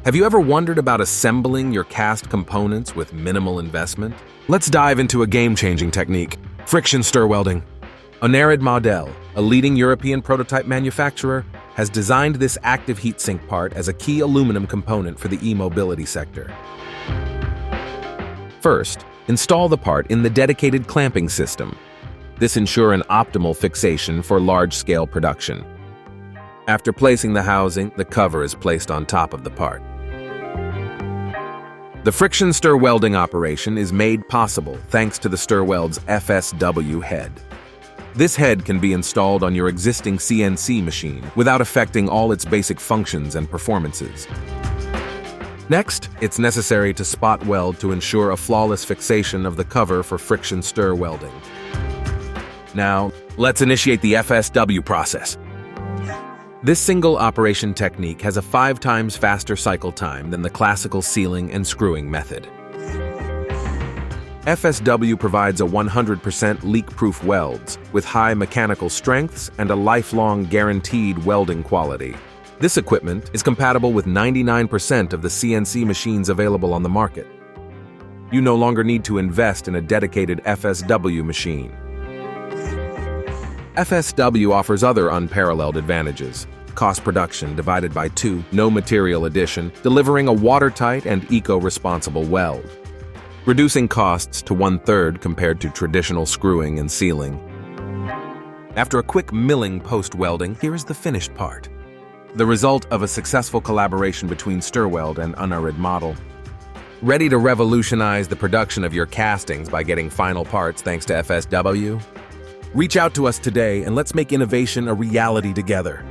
Have you ever wondered about assembling your cast components with minimal investment? Let's dive into a game-changing technique: friction stir welding. Unnaryd Modell, a leading European prototype manufacturer, has designed this active heatsink part as a key aluminum component for the e-mobility sector. First, install the part in the dedicated clamping system. This ensures an optimal fixation for large-scale production. After placing the housing, the cover is placed on top of the part. The friction stir welding operation is made possible thanks to the Stirweld's FSW head. This head can be installed on your existing CNC machine without affecting all its basic functions and performances. Next, it's necessary to spot weld to ensure a flawless fixation of the cover for friction stir welding. Now, let's initiate the FSW process. This single operation technique has a 5 times faster cycle time than the classical sealing and screwing method. FSW provides a 100% leak-proof welds with high mechanical strengths and a lifelong guaranteed welding quality. This equipment is compatible with 99% of the CNC machines available on the market. You no longer need to invest in a dedicated FSW machine. FSW offers other unparalleled advantages: cost production divided by 2, no material addition, delivering a watertight and eco-responsible weld, reducing costs to 1/3 compared to traditional screwing and sealing. After a quick milling post-welding, here is the finished part, the result of a successful collaboration between Stirweld and Unnaryd Modell. Ready to revolutionize the production of your castings by getting final parts thanks to FSW? Reach out to us today and let's make innovation a reality together.